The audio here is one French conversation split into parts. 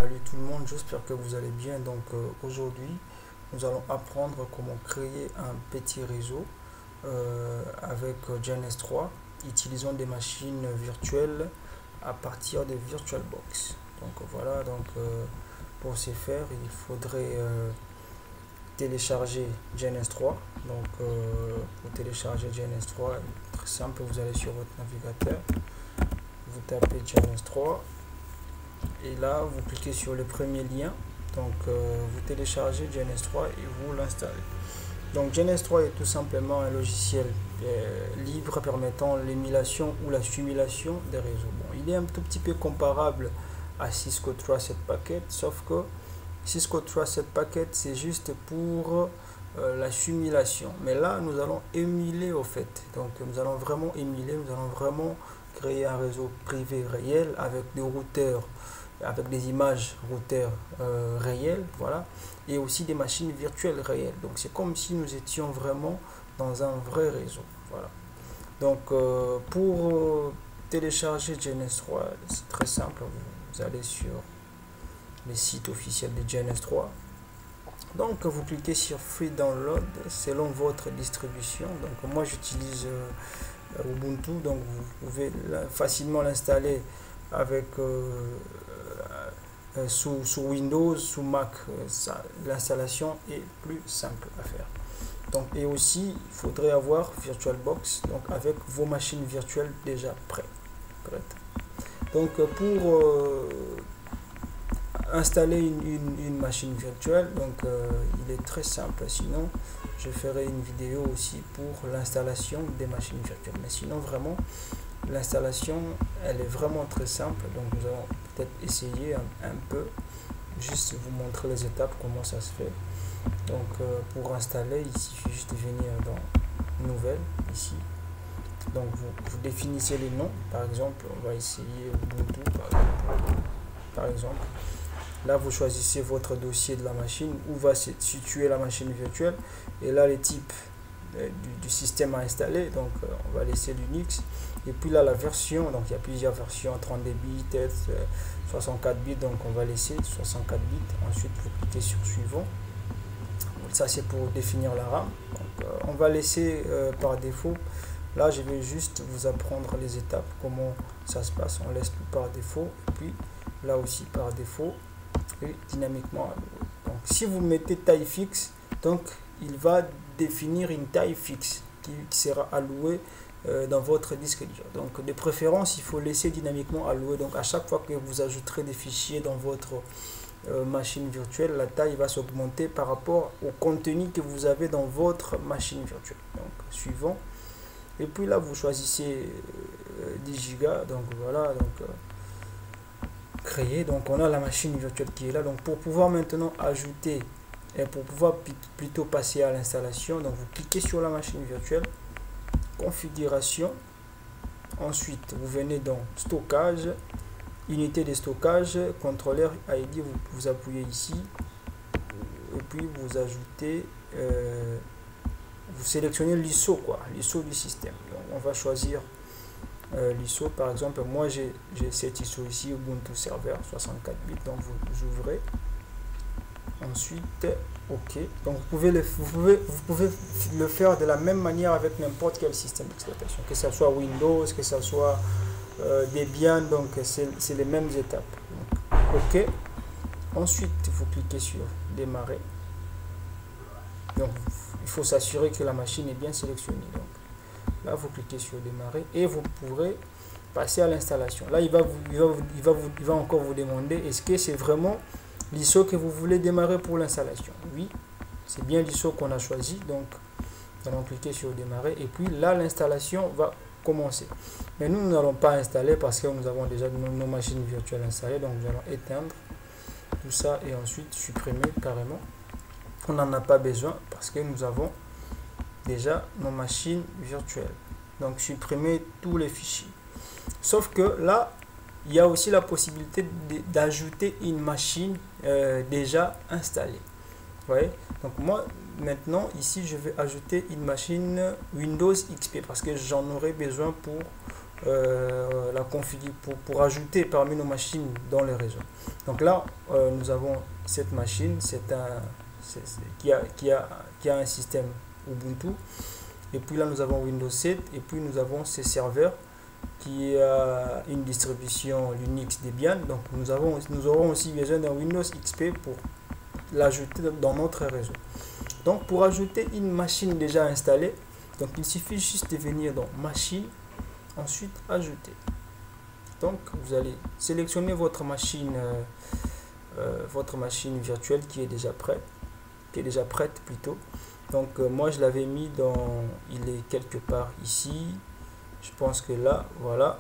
Salut tout le monde, j'espère que vous allez bien. Donc aujourd'hui, nous allons apprendre comment créer un petit réseau avec GNS3, utilisant des machines virtuelles à partir de VirtualBox. Donc voilà, pour ce faire, il faudrait télécharger GNS3. Pour télécharger GNS3, très simple, vous allez sur votre navigateur, vous tapez GNS3. Et là, vous cliquez sur le premier lien. Vous téléchargez GNS3 et vous l'installez. Donc, GNS3 est tout simplement un logiciel libre permettant l'émulation ou la simulation des réseaux. Bon, il est un tout petit peu comparable à Cisco Trusted Packet, sauf que Cisco Trusted Packet, c'est juste pour la simulation. Mais là, nous allons émuler au fait. Donc, nous allons vraiment émuler, nous allons vraiment créer un réseau privé réel avec des routeurs, avec des images routeurs réelles, voilà, et aussi des machines virtuelles réelles. Donc c'est comme si nous étions vraiment dans un vrai réseau, voilà. Pour télécharger GNS3, c'est très simple. Vous allez sur le site officiel de GNS3. Donc vous cliquez sur Free Download selon votre distribution. Donc moi j'utilise Ubuntu, donc vous pouvez facilement l'installer avec sous Windows, sous Mac. L'installation est plus simple à faire. Donc, et aussi, il faudrait avoir VirtualBox, donc avec vos machines virtuelles déjà prêtes. Donc pour installer une machine virtuelle, il est très simple. Sinon, je ferai une vidéo aussi pour l'installation des machines virtuelles. Mais sinon, vraiment, l'installation, elle est vraiment très simple. Donc nous allons peut-être essayer un peu, juste vous montrer les étapes, comment ça se fait. Donc pour installer, il suffit juste de venir dans Nouvelle, ici. Donc vous définissez les noms. Par exemple, on va essayer Ubuntu, par exemple. Là, vous choisissez votre dossier de la machine, où va se situer la machine virtuelle. Et là, les types du système à installer. Donc, on va laisser Linux. Et puis là, la version. Donc, il y a plusieurs versions, 32 bits, 64 bits. Donc, on va laisser 64 bits. Ensuite, vous cliquez sur Suivant. Ça, c'est pour définir la RAM. Donc, on va laisser par défaut. Là, je vais juste vous apprendre les étapes, comment ça se passe. On laisse par défaut. Et puis, là aussi, par défaut. Et dynamiquement alloué. Donc si vous mettez taille fixe, donc il va définir une taille fixe qui sera allouée dans votre disque dur. Donc de préférence, il faut laisser dynamiquement alloué. Donc à chaque fois que vous ajouterez des fichiers dans votre machine virtuelle, la taille va s'augmenter par rapport au contenu que vous avez dans votre machine virtuelle. Donc suivant. Et puis là, vous choisissez 10 Go. Donc voilà. Créer. Donc on a la machine virtuelle qui est là. Donc pour pouvoir maintenant ajouter et pour pouvoir plutôt passer à l'installation, donc vous cliquez sur la machine virtuelle, configuration, ensuite vous venez dans stockage, unité de stockage, contrôleur ID, vous appuyez ici et puis vous ajoutez vous sélectionnez l'ISO, l'ISO du système. Donc on va choisir l'ISO. Par exemple, moi j'ai cet ISO ici, Ubuntu Server 64 bits. Donc vous ouvrez, ensuite OK. Donc vous pouvez le faire de la même manière avec n'importe quel système d'exploitation, que ce soit Windows, que ce soit Debian. Donc c'est les mêmes étapes. Donc, OK. Ensuite vous cliquez sur démarrer. Donc il faut s'assurer que la machine est bien sélectionnée. Donc là, vous cliquez sur démarrer et vous pourrez passer à l'installation. Là, il va encore vous demander est-ce que c'est vraiment l'ISO que vous voulez démarrer pour l'installation. Oui, c'est bien l'ISO qu'on a choisi. Donc, nous allons cliquer sur démarrer et puis là, l'installation va commencer. Mais nous n'allons pas installer parce que nous avons déjà nos machines virtuelles installées. Donc, nous allons éteindre tout ça et ensuite supprimer carrément. On n'en a pas besoin parce que nous avons déjà nos machines virtuelles. Donc supprimer tous les fichiers. Sauf que là, il y a aussi la possibilité d'ajouter une machine déjà installée. Vous voyez? Donc moi, maintenant, ici, je vais ajouter une machine Windows XP parce que j'en aurai besoin pour pour ajouter parmi nos machines dans le réseau. Donc là, nous avons cette machine, qui a un système Ubuntu. Et puis là, nous avons Windows 7. Et puis nous avons ces serveurs qui a une distribution Linux Debian. Donc nous aurons aussi besoin d'un Windows XP pour l'ajouter dans notre réseau. Donc pour ajouter une machine déjà installée, donc il suffit juste de venir dans Machine, ensuite Ajouter. Donc vous allez sélectionner votre machine virtuelle qui est déjà prête, plutôt. Donc moi je l'avais mis il est quelque part ici. Je pense que là, voilà.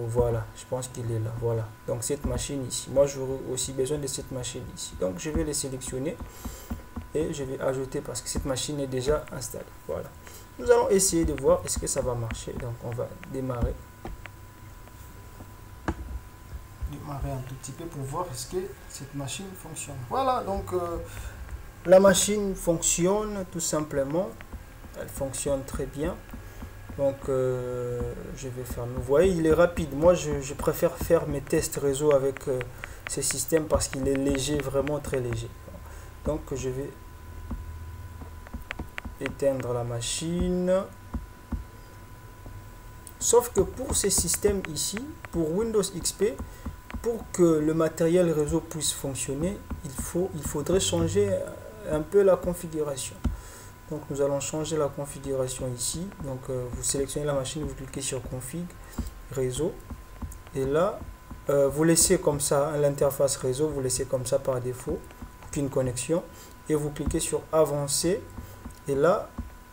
Voilà, je pense qu'il est là. Voilà. Donc cette machine ici. Moi j'aurai aussi besoin de cette machine ici. Donc je vais les sélectionner et je vais ajouter parce que cette machine est déjà installée. Voilà. Nous allons essayer de voir est-ce que ça va marcher. Donc on va démarrer un tout petit peu pour voir est-ce que cette machine fonctionne. Voilà, donc la machine fonctionne tout simplement. Elle fonctionne très bien. Donc je vais faire, vous voyez, il est rapide. Moi je préfère faire mes tests réseau avec ce système parce qu'il est léger, vraiment très léger. Donc je vais éteindre la machine. Sauf que pour ces systèmes ici, pour Windows XP, pour que le matériel réseau puisse fonctionner, il faudrait changer un peu la configuration. Donc nous allons changer la configuration ici. Donc vous sélectionnez la machine, vous cliquez sur config réseau et là vous laissez comme ça l'interface réseau, vous laissez comme ça par défaut, aucune connexion, et vous cliquez sur avancer et là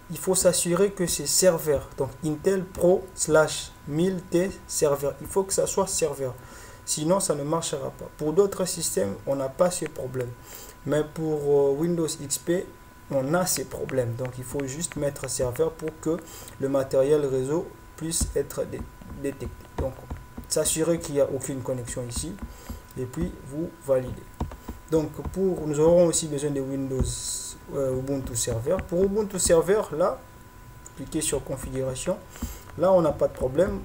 il faut s'assurer que c'est serveur, donc Intel Pro /1000T serveur, il faut que ça soit serveur, sinon ça ne marchera pas. Pour d'autres systèmes on n'a pas ce problème, mais pour Windows XP on a ces problèmes. Donc il faut juste mettre serveur pour que le matériel réseau puisse être détecté. Donc s'assurer qu'il n'y a aucune connexion ici et puis vous validez. Donc nous aurons aussi besoin de Windows Ubuntu serveur. Pour Ubuntu serveur, là cliquez sur configuration, là on n'a pas de problème.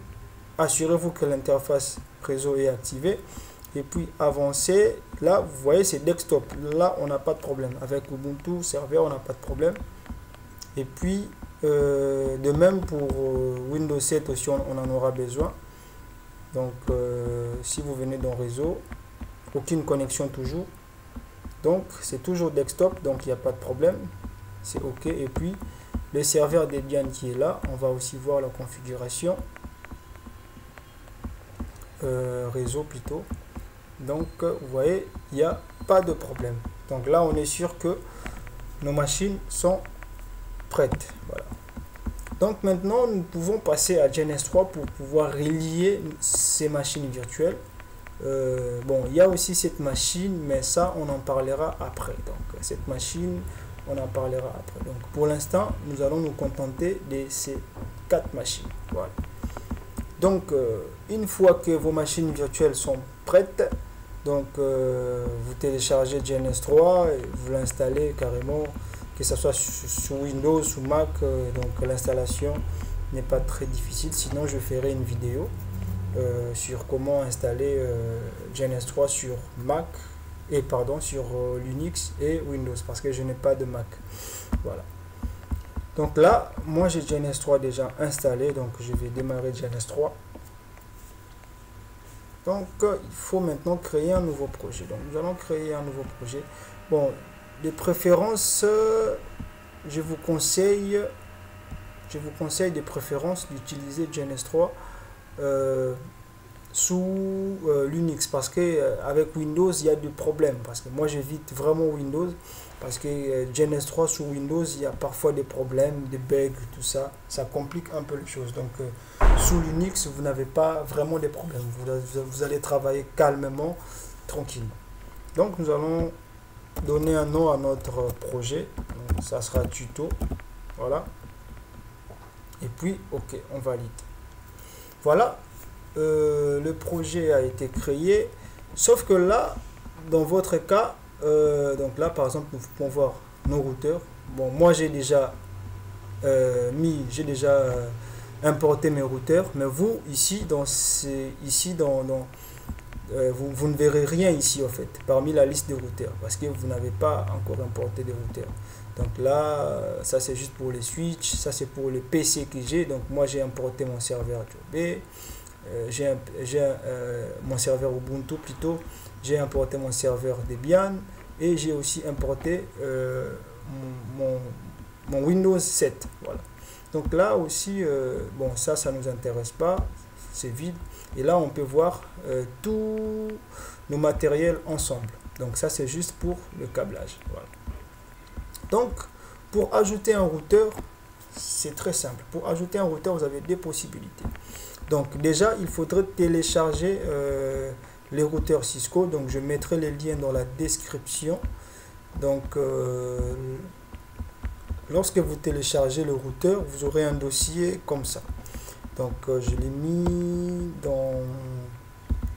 Assurez-vous que l'interface réseau est activée et puis avancer. Là vous voyez c'est desktop, là on n'a pas de problème. Avec Ubuntu serveur on n'a pas de problème. Et puis de même pour Windows 7 aussi on en aura besoin. Donc si vous venez dans réseau, aucune connexion toujours, donc c'est toujours desktop, donc il n'y a pas de problème, c'est ok. Et puis le serveur Debian qui est là, on va aussi voir la configuration réseau plutôt. Donc vous voyez il n'y a pas de problème. Donc là on est sûr que nos machines sont prêtes. Voilà. Donc maintenant nous pouvons passer à GNS3 pour pouvoir relier ces machines virtuelles. Bon, il y a aussi cette machine, mais ça on en parlera après. Donc cette machine on en parlera après. Donc pour l'instant nous allons nous contenter de ces 4 machines. Voilà. Donc une fois que vos machines virtuelles sont prêtes, donc vous téléchargez GNS3 et vous l'installez carrément, que ce soit sur Windows ou Mac. Donc l'installation n'est pas très difficile, sinon je ferai une vidéo sur comment installer GNS3 sur Mac et sur Linux et Windows, parce que je n'ai pas de Mac. Voilà. Donc là moi j'ai GNS3 déjà installé, donc je vais démarrer GNS3. Donc il faut maintenant créer un nouveau projet. Donc nous allons créer un nouveau projet. Bon, de préférence je vous conseille de préférence d'utiliser GNS3 sous Linux, parce que avec Windows il y a des problèmes, parce que moi j'évite vraiment Windows, parce que GNS3 sous Windows il y a parfois des problèmes, des bugs, tout ça, ça complique un peu les choses. Donc sous Linux vous n'avez pas vraiment des problèmes, vous allez travailler calmement, tranquillement. Donc nous allons donner un nom à notre projet, donc, ça sera tuto, voilà, et puis ok, on valide. Voilà, le projet a été créé, sauf que là dans votre cas donc là par exemple nous pouvons voir nos routeurs. Bon, moi j'ai déjà importer mes routeurs, mais vous ici vous ne verrez rien ici en fait parmi la liste de routeurs parce que vous n'avez pas encore importé de routeurs. Donc là ça c'est juste pour les switches, ça c'est pour les PC que j'ai. Donc moi j'ai importé mon serveur Jobe, mon serveur Ubuntu plutôt, j'ai importé mon serveur Debian et j'ai aussi importé mon Windows 7. Voilà. Donc là aussi, bon ça nous intéresse pas, c'est vide. Et là on peut voir tous nos matériels ensemble. Donc ça c'est juste pour le câblage. Voilà. Donc pour ajouter un routeur, c'est très simple. Pour ajouter un routeur, vous avez deux possibilités. Donc déjà il faudrait télécharger les routeurs Cisco. Donc je mettrai les liens dans la description. Donc lorsque vous téléchargez le routeur, vous aurez un dossier comme ça. Donc je l'ai mis dans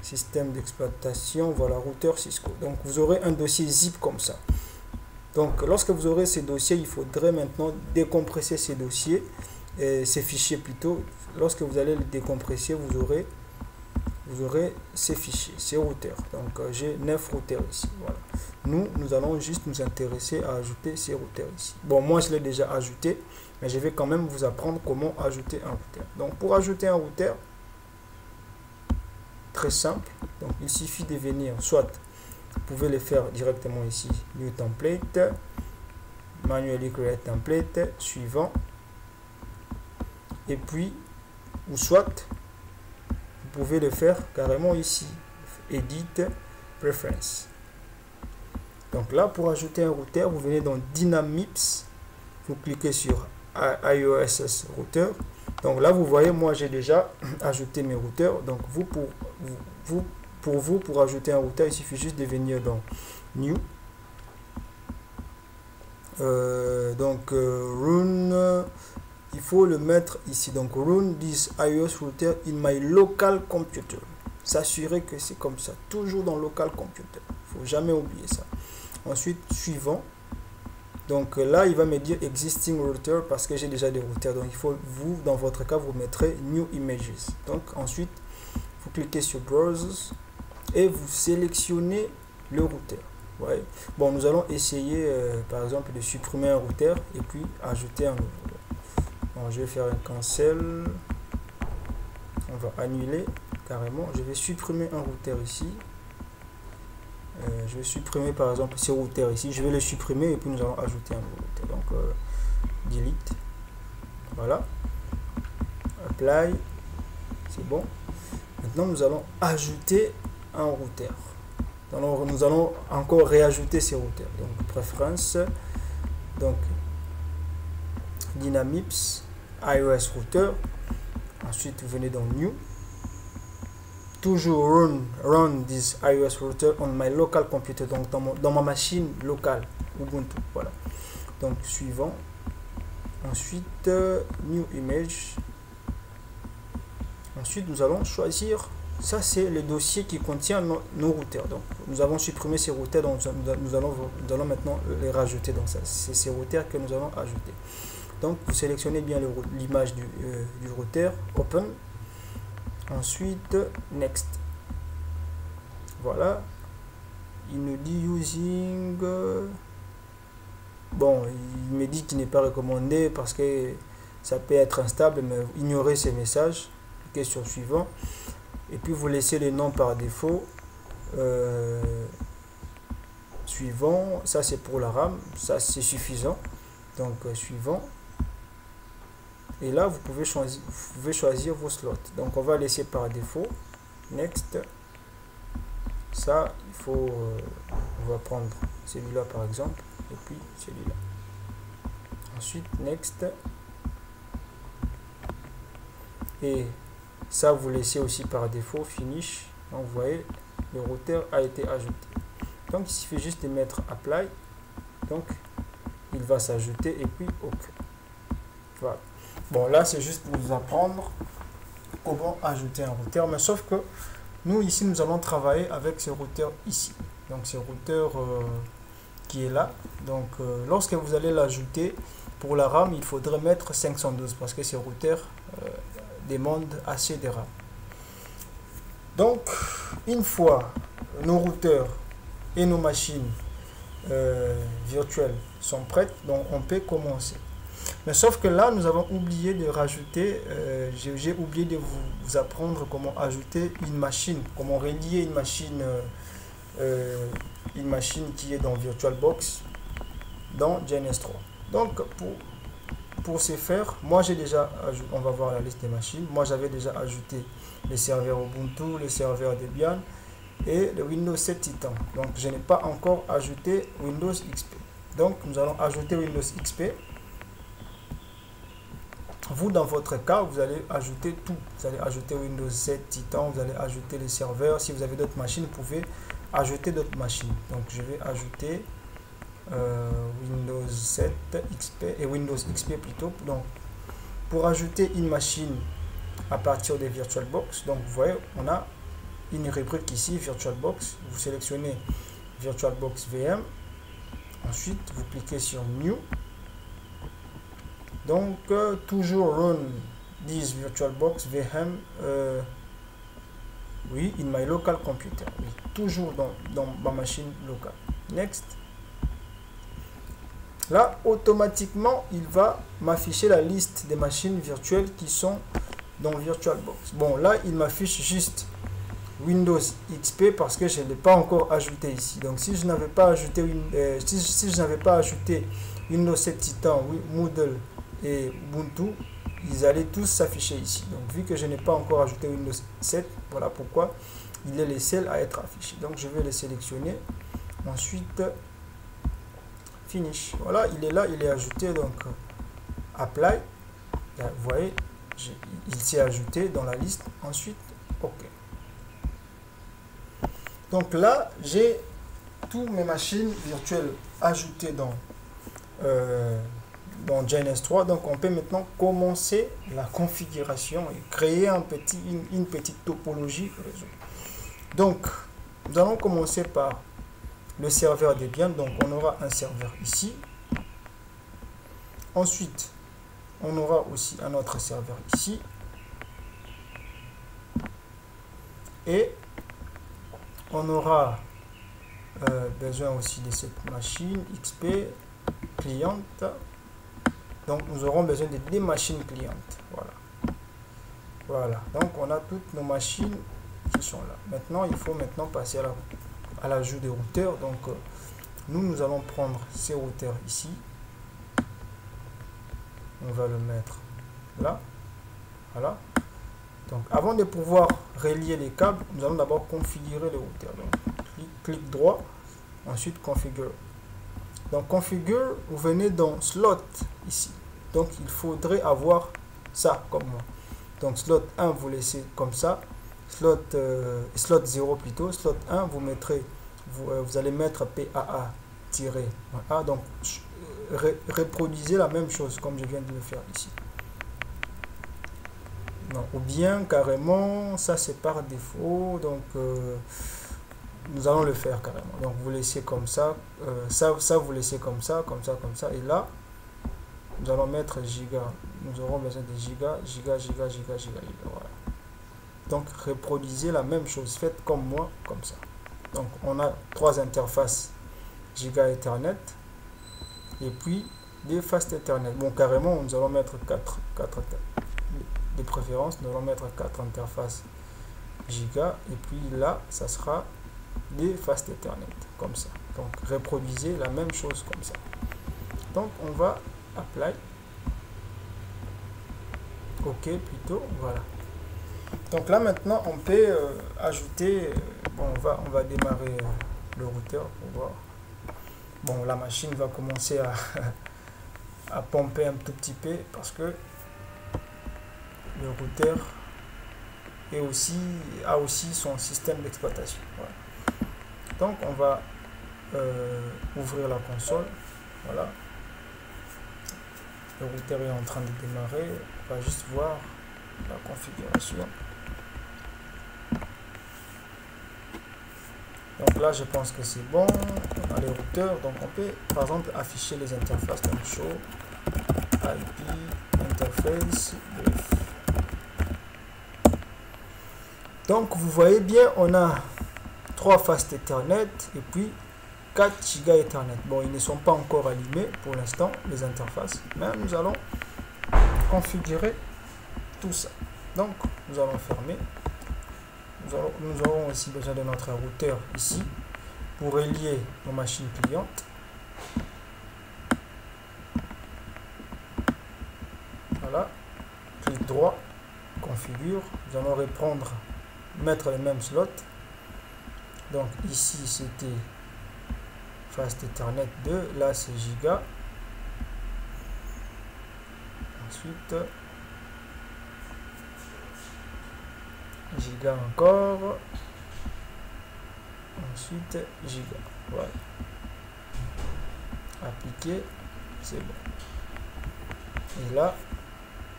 système d'exploitation, voilà, routeur Cisco. Donc vous aurez un dossier zip comme ça. Donc lorsque vous aurez ces dossiers, il faudrait maintenant décompresser ces dossiers, ces fichiers plutôt. Lorsque vous allez les décompresser, vous aurez ces fichiers, ces routeurs. Donc j'ai 9 routeurs ici. Voilà. Nous allons juste nous intéresser à ajouter ces routeurs ici. Bon, moi je l'ai déjà ajouté, mais je vais quand même vous apprendre comment ajouter un routeur. Donc pour ajouter un routeur, très simple. Donc il suffit de venir, soit vous pouvez le faire directement ici, New Template, Manually Create Template, suivant, et puis, ou soit vous pouvez le faire carrément ici, Edit, Preference. Donc là, pour ajouter un routeur, vous venez dans Dynamips, vous cliquez sur IOSS routeur. Donc là, vous voyez, moi j'ai déjà ajouté mes routeurs. Donc pour ajouter un routeur, il suffit juste de venir dans New. Run, il faut le mettre ici. Donc run this iOS router in my local computer. S'assurer que c'est comme ça, toujours dans local computer. Il ne faut jamais oublier ça. Ensuite, suivant. Donc là, il va me dire existing router parce que j'ai déjà des routeurs. Donc il faut, vous, dans votre cas, vous mettrez new images. Donc ensuite, vous cliquez sur browse et vous sélectionnez le routeur. Ouais. Bon, nous allons essayer, par exemple, de supprimer un routeur et puis ajouter un nouveau. Bon, je vais faire un cancel. On va annuler carrément. Je vais supprimer un routeur ici. Je vais supprimer par exemple ce routeur ici. Je vais le supprimer et puis nous allons ajouter un nouveau routeur. Donc, delete. Voilà. Apply. C'est bon. Maintenant, nous allons ajouter un routeur. Alors, nous allons encore réajouter ces routeurs. Donc, préférence. Donc, Dynamips, iOS router. Ensuite, vous venez dans New. Toujours run this iOS router on my local computer. Donc, dans ma machine locale, Ubuntu. Voilà. Donc, suivant. Ensuite, New Image. Ensuite, nous allons choisir. Ça, c'est le dossier qui contient nos routeurs. Donc, nous avons supprimé ces routeurs. Donc, nous allons maintenant les rajouter dans ça. C'est ces routeurs que nous allons ajouter. Donc, vous sélectionnez bien l'image du routeur. Open. Ensuite, Next. Voilà. Il nous dit Using. Bon, il me dit qu'il n'est pas recommandé parce que ça peut être instable, mais ignorez ces messages. Cliquez sur Suivant. Et puis, vous laissez les noms par défaut. Suivant. Ça, c'est pour la RAM. Ça, c'est suffisant. Donc, Suivant. Et là, vous pouvez choisir vos slots. Donc, on va laisser par défaut. Next. Ça, il faut... on va prendre celui-là, par exemple. Et puis, celui-là. Ensuite, Next. Et ça, vous laissez aussi par défaut. Finish. Donc, vous voyez, le routeur a été ajouté. Donc, il suffit juste de mettre Apply. Donc, il va s'ajouter. Et puis, OK. Voilà. Bon, là, c'est juste pour vous apprendre comment ajouter un routeur. Mais sauf que nous, ici, nous allons travailler avec ce routeur ici. Donc, ce routeur qui est là. Donc, lorsque vous allez l'ajouter, pour la RAM, il faudrait mettre 512 parce que ce routeur demande assez de RAM. Donc, une fois nos routeurs et nos machines virtuelles sont prêtes, donc on peut commencer. Mais sauf que là, nous avons oublié de rajouter, j'ai oublié de vous apprendre comment ajouter une machine, comment relier une machine qui est dans VirtualBox dans GNS3. Donc, pour ce faire, moi j'ai déjà ajouté, on va voir la liste des machines. Moi j'avais déjà ajouté les serveurs Ubuntu, les serveurs Debian et le Windows 7 Titan. Donc je n'ai pas encore ajouté Windows XP. Donc nous allons ajouter Windows XP. Vous, dans votre cas, vous allez ajouter tout. Vous allez ajouter Windows 7 Titan, vous allez ajouter les serveurs. Si vous avez d'autres machines, vous pouvez ajouter d'autres machines. Donc je vais ajouter Windows 7 XP et Windows XP plutôt. Donc pour ajouter une machine à partir de VirtualBox, donc vous voyez, on a une rubrique ici, VirtualBox. Vous sélectionnez VirtualBox VM. Ensuite, vous cliquez sur New. Donc, toujours run this VirtualBox VM, oui, in my local computer. Oui, toujours dans ma machine locale. Next. Là, automatiquement, il va m'afficher la liste des machines virtuelles qui sont dans VirtualBox. Bon, là, il m'affiche juste Windows XP parce que je ne l'ai pas encore ajouté ici. Donc, si je n'avais pas ajouté si je n'avais pas ajouté Windows 7 Titan, Moodle et Ubuntu, ils allaient tous s'afficher ici. Donc, vu que je n'ai pas encore ajouté Windows 7, voilà pourquoi il est le seul à être affiché. Donc, je vais le sélectionner. Ensuite, Finish. Voilà, il est là, il est ajouté. Donc, Apply. Là, vous voyez, il s'est ajouté dans la liste. Ensuite, OK. Donc là, j'ai toutes mes machines virtuelles ajoutées dans GNS3. Donc, on peut maintenant commencer la configuration et créer une petite topologie réseau. Donc, nous allons commencer par le serveur Debian. Donc, on aura un serveur ici. Ensuite, on aura aussi un autre serveur ici. Et on aura besoin aussi de cette machine XP cliente. Donc, nous aurons besoin de 2 machines clientes. Voilà. Voilà. Donc, on a toutes nos machines qui sont là. Maintenant, il faut maintenant passer à l'ajout des routeurs. Donc, nous allons prendre ces routeurs ici. On va le mettre là. Voilà. Donc, avant de pouvoir relier les câbles, nous allons d'abord configurer les routeurs. Donc, clic droit, ensuite configure. Donc, configure, vous venez dans slot ici. Donc, il faudrait avoir ça comme moi. Donc, slot 1, vous laissez comme ça. Slot 0 plutôt. Slot 1, vous mettrez, vous allez mettre PAA-A. Donc, reproduisez la même chose comme je viens de le faire ici. Non, ou bien carrément, ça c'est par défaut. Donc, nous allons le faire carrément. Donc, vous laissez comme ça. Ça vous laissez comme ça, comme ça, comme ça. Et là, nous allons mettre giga. Nous aurons besoin de giga. Voilà. Donc, reproduisez la même chose. Faites comme moi, comme ça. Donc, on a 3 interfaces giga Ethernet. Et puis, des fast Ethernet. Bon, carrément, nous allons mettre 4 de préférence. Nous allons mettre 4 interfaces giga. Et puis là, ça sera des fast Ethernet. Comme ça. Donc, reproduisez la même chose comme ça. Donc, on va apply. OK, plutôt. Voilà. Donc là, maintenant, on peut ajouter... bon, on va démarrer le routeur pour voir. Bon, la machine va commencer à pomper un tout petit peu parce que le routeur a aussi son système d'exploitation. Voilà. Donc, on va ouvrir la console. Voilà. Le routeur est en train de démarrer. On va juste voir la configuration. Donc là, je pense que c'est bon. On a les routeurs. Donc, on peut, par exemple, afficher les interfaces. Donc, show IP interface brief. Donc vous voyez bien, on a 3 Fast Ethernet et puis 4 Go Ethernet. Bon, ils ne sont pas encore allumés pour l'instant, les interfaces, mais nous allons configurer tout ça. Donc nous allons fermer. Nous aurons aussi besoin de notre routeur ici pour relier nos machines clientes. Voilà, clic droit, configure. Nous allons reprendre, mettre les mêmes slots. Donc ici c'était Fast Ethernet 2, là c'est Giga. Ensuite Giga encore. Ensuite Giga. Voilà. Appliquer, c'est bon. Et là,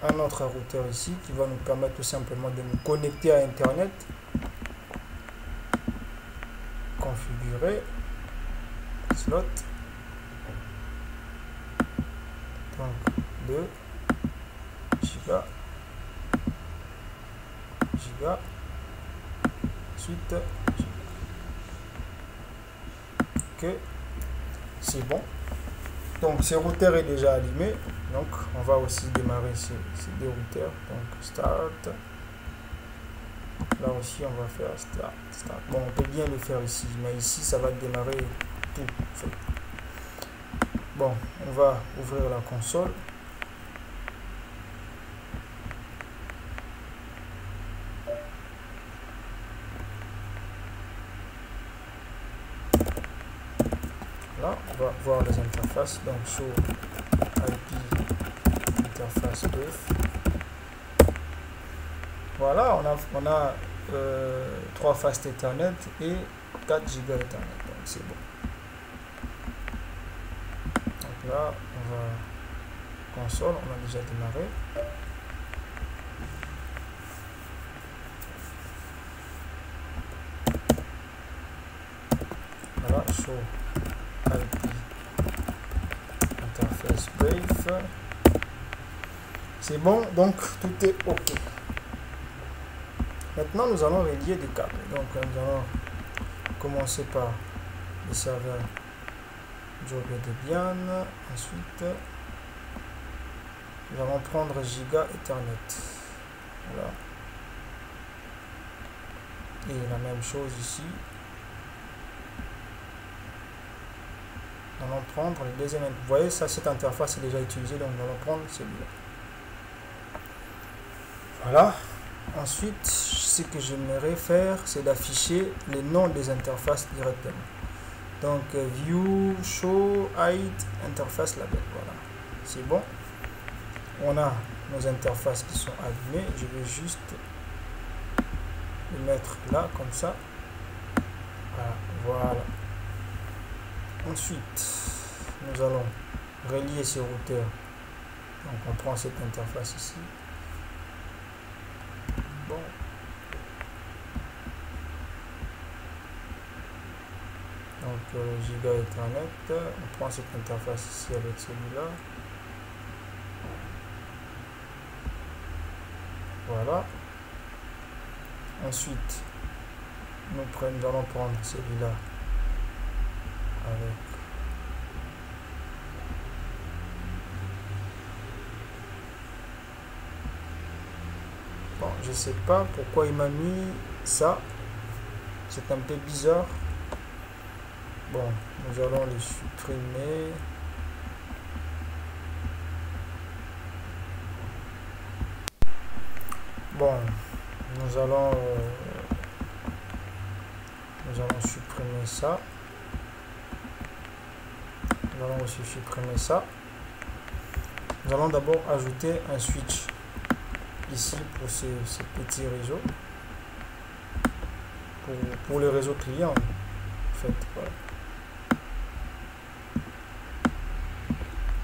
un autre routeur ici qui va nous permettre tout simplement de nous connecter à Internet. Configurer. Slot. Donc 2 Giga. Giga. Ensuite Giga. Ok, c'est bon. Donc ce routeur est déjà allumé. Donc on va aussi démarrer ces deux routeurs. Donc start. Là aussi on va faire start. Bon, on peut bien le faire ici, mais ici ça va démarrer tout. Bon, on va ouvrir la console. Là, on va voir les interfaces. Donc sur IP interface brief. Voilà, on a 3 Fast Ethernet et 4 Go Ethernet. Donc c'est bon. Donc là, on va console, on a déjà démarré. Voilà, show IP interface brief. C'est bon, donc tout est OK. Maintenant, nous allons relier des câbles. Donc, nous allons commencer par le serveur Job Debian. Ensuite, nous allons prendre Giga Ethernet. Voilà. Et la même chose ici. Nous allons prendre le deuxième. Vous voyez, ça, cette interface est déjà utilisée, donc nous allons prendre celui-là. Voilà. Ensuite, ce que j'aimerais faire, c'est d'afficher les noms des interfaces directement. Donc, View, Show, Height, Interface Label. Voilà. C'est bon. On a nos interfaces qui sont allumées. Je vais juste les mettre là, comme ça. Voilà. Ensuite, nous allons relier ces routeurs. Donc, on prend cette interface ici. Bon. Donc Giga Ethernet, on prend cette interface ici avec celui-là. Voilà. Ensuite, nous allons prendre celui-là avec bon, je sais pas pourquoi il m'a mis ça, c'est un peu bizarre. Bon, nous allons les supprimer. Bon, nous allons supprimer ça. Nous allons aussi supprimer ça. Nous allons d'abord ajouter un switch ici pour ces petits réseaux. Pour les réseaux clients, en fait. Voilà.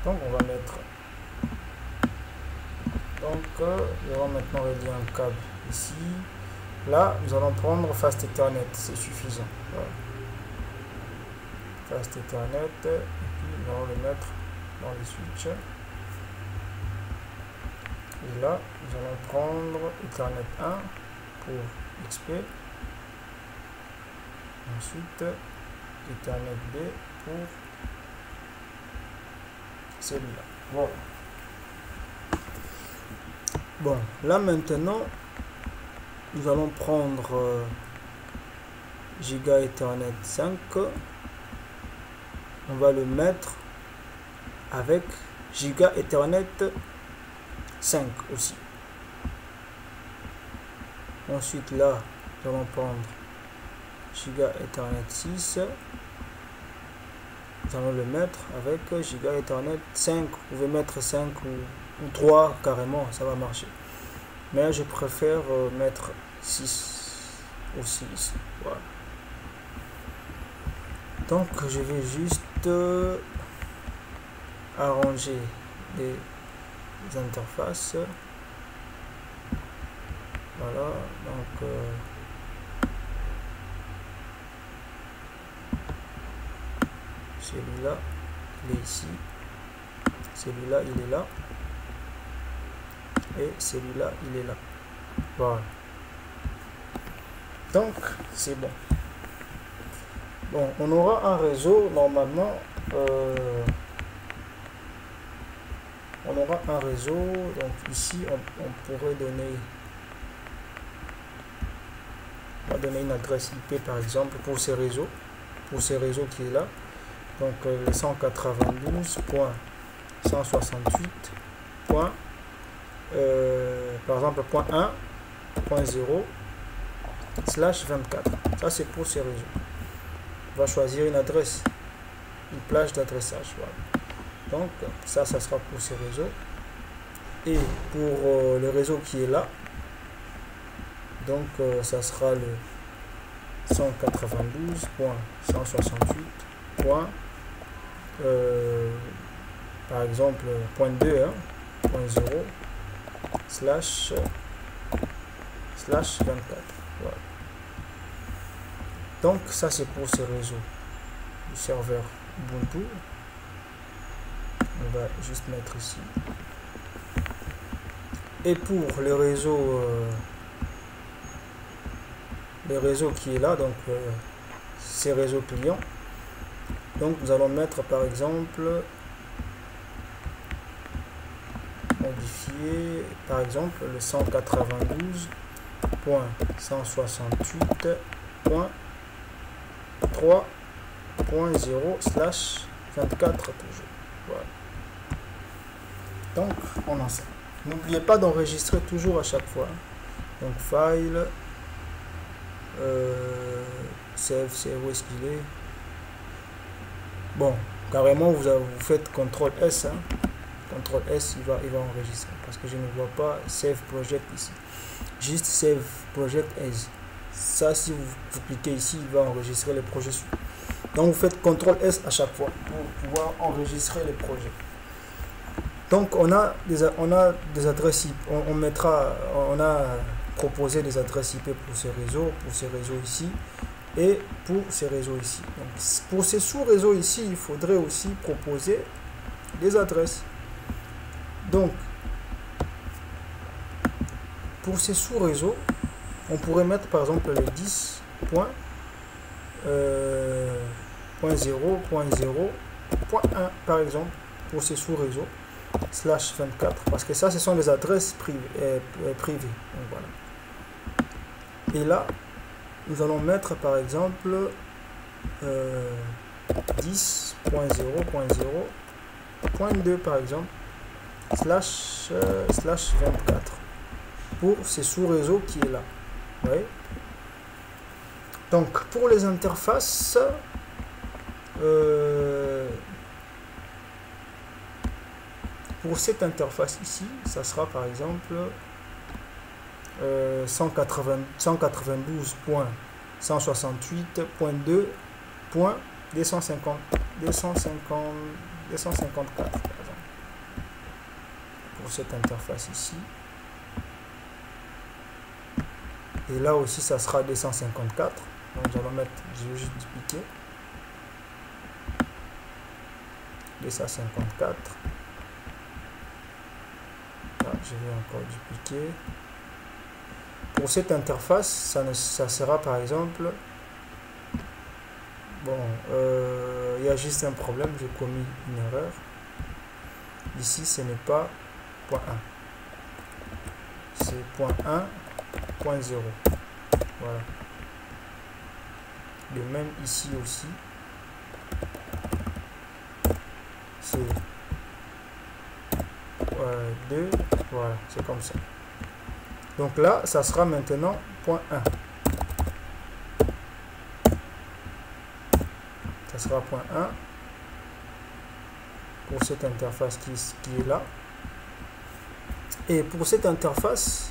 Donc on va mettre. Donc nous allons maintenant relier un câble ici. Là, nous allons prendre Fast Ethernet, c'est suffisant. Voilà. Fast Ethernet, et puis nous allons le mettre dans les switches. Et là, nous allons prendre Ethernet 1 pour XP. Ensuite, Ethernet B pour celui-là. Voilà. Bon, là maintenant, nous allons prendre Giga Ethernet 5. On va le mettre avec Giga Ethernet 5 aussi. Ensuite là, nous allons prendre Giga Ethernet 6. Nous allons le mettre avec Giga Ethernet 5. Vous pouvez mettre 5 ou 3 carrément, ça va marcher. Mais je préfère mettre 6 aussi ici. Voilà. Donc je vais juste arranger les interfaces. Voilà, donc celui-là il est ici, celui-là il est là et celui-là il est là. Voilà, donc c'est bon. Bon, on aura un réseau normalement. On aura un réseau, donc ici on pourrait donner, on va donner une adresse IP par exemple pour ces réseaux qui est là, donc le 192.168. Par exemple point 1.0/24. Ça c'est pour ces réseaux. On va choisir une adresse, une plage d'adressage. Voilà. Donc ça sera pour ces réseaux. Et pour le réseau qui est là, donc ça sera le 192.168. Par exemple point 2, 0/24. Voilà. Donc ça c'est pour ce réseau du serveur Ubuntu. On va juste mettre ici. Et pour le réseau qui est là, donc ces réseaux clients, donc nous allons mettre par exemple, modifier par exemple le 192.168.3.0/24 toujours. Voilà. Donc on en sait. N'oubliez pas d'enregistrer toujours à chaque fois. Donc file, save, où est-ce qu'il est? Bon, carrément vous faites CTRL S, CTRL S, il va enregistrer parce que je ne vois pas save project ici. Juste save project as. Ça, si vous cliquez ici, il va enregistrer les projets. Donc vous faites CTRL S à chaque fois pour pouvoir enregistrer les projets. Donc on a des adresses IP, on a proposé des adresses IP pour ces réseaux ici et pour ces réseaux ici. Donc pour ces sous-réseaux ici, il faudrait aussi proposer des adresses. Donc pour ces sous-réseaux, on pourrait mettre par exemple les 10.0.0.1 par exemple pour ces sous-réseaux. /24 parce que ça ce sont des adresses privées. Donc, voilà. Et là nous allons mettre par exemple 10.0.0.2 par exemple /24 pour ces sous-réseaux qui est là. Ouais. Donc pour les interfaces, pour cette interface ici, ça sera par exemple 192.168.2.254 par exemple. Pour cette interface ici. Et là aussi, ça sera 254. Donc, je vais juste dupliquer. 254. Là, je vais encore dupliquer. pour cette interface, ça sera par exemple, bon, il y a juste un problème, j'ai commis une erreur. Ici, ce n'est pas point 1, c'est point 1.0. Voilà. De même ici aussi, c'est 2, voilà, c'est comme ça. Donc là, ça sera maintenant point 1. Ça sera point 1 pour cette interface qui est là. Et pour cette interface,